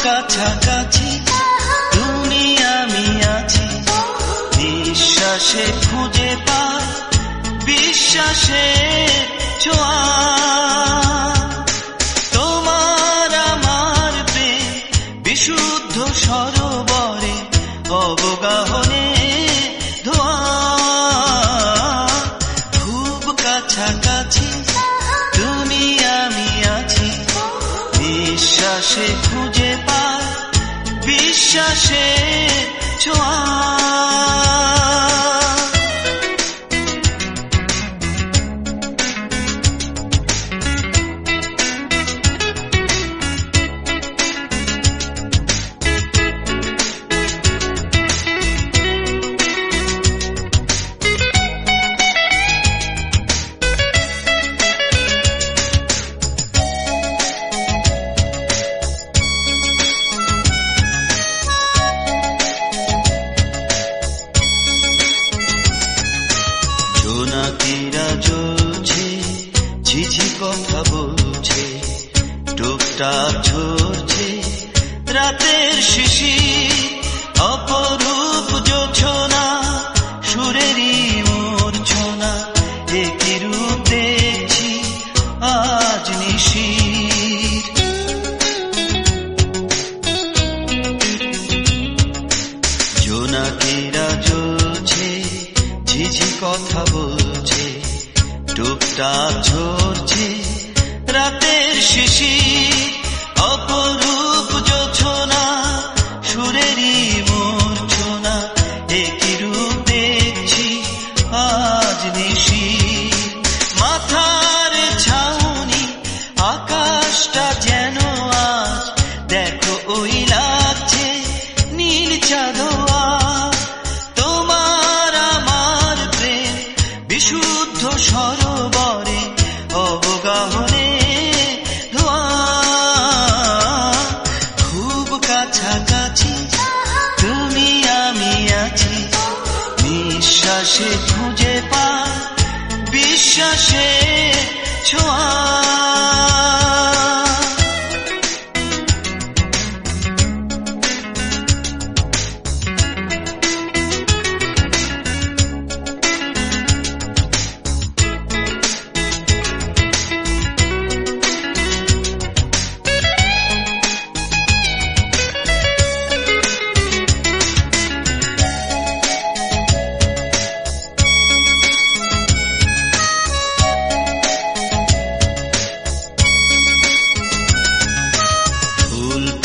কাছাকাছি তুমি আমি আছি, নিঃশ্বাসে খুঁজে পাই বিশ্বাসের ছোঁয়া। তোমার আমার প্রেম বিশুদ্ধ সরোবরে অবগাহনে ধোয়া। খুব কাছাকাছি তুমি আমি আছি, বিশ্বাসে খুঁজে পাই বিশ্বাসের ছোঁয়া। জোনাকিরা জ্বলছে, ঝিঝি কথা বলছে, টুকটাক ঝরছে রাতের শিশির, অপরূপ জোছনা সুরেরই মূর্ছনা, একই রূপ দেখছি আজ নিশির। জোনাকিরা জ্বলছে, ঝিঝি কথা বলছে, টুকটাক ঝরছে রাতের শিশির, অপরূপ জোছনা সুরেরই মূর্ছনা, একই রূপ দেখছি আজ নিশির। মাথার ছাউনি আকাশটা যেন আজ দেখো ওই লাগছে নীল চাঁদোয়া। বিশুদ্ধ সরোবরে অবগাহনে ধোয়া। খুব কাছাকাছি তুমি আমি আছি, নিঃশ্বাসে খুঁজে পাই বিশ্বাসের ছোঁয়া।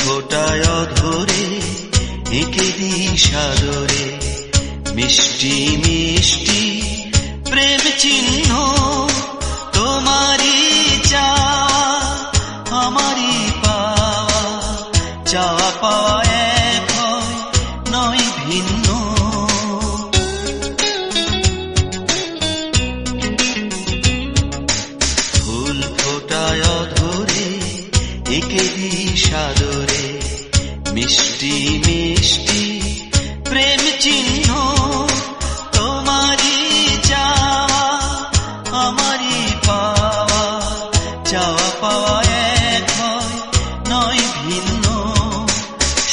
ফোটায় ধরে এঁকে দি সাদরে মিষ্টি মিষ্টি প্রেম চিহ্ন, তোমারই চাওয়া আমারই পাওয়া, চাওয়া পাওয়া এক হয় নয় ভিন্ন। ফুল ফোটায় ধরে এঁকে দি সাদরে মিষ্টি মিষ্টি প্রেম চিহ্ন, তোমারই চাওয়া আমারই পাওয়া, চাওয়া পাওয়া এক হয় নয় ভিন্ন।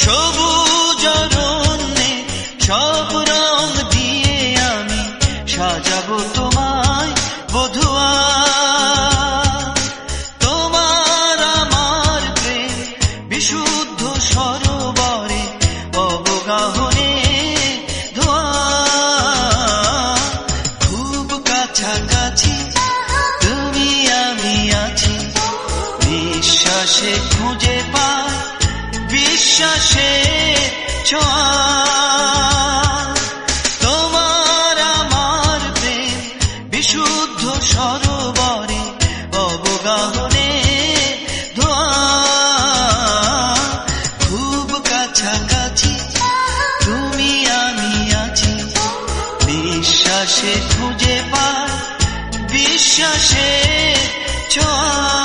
সবুজ অরণ্যে সব রং দিয়ে আমি সাজাবো তোমায় বধুয়া। বিশুদ্ধ সরোবরে অবগাহনে ধোয়া। খুব কাছাকাছি তুমি আমি আছি, বিশ্বাসে খুঁজে পাই বিশ্বাসের ছোঁয়া। তোমার আমার প্রেম বিশুদ্ধ সরোবরে অবগাহনে ধোয়া। কাছাকাছি তুমি আমি আছি, বিশ্বাসে খুঁজে পাই বিশ্বাসের ছোঁয়া।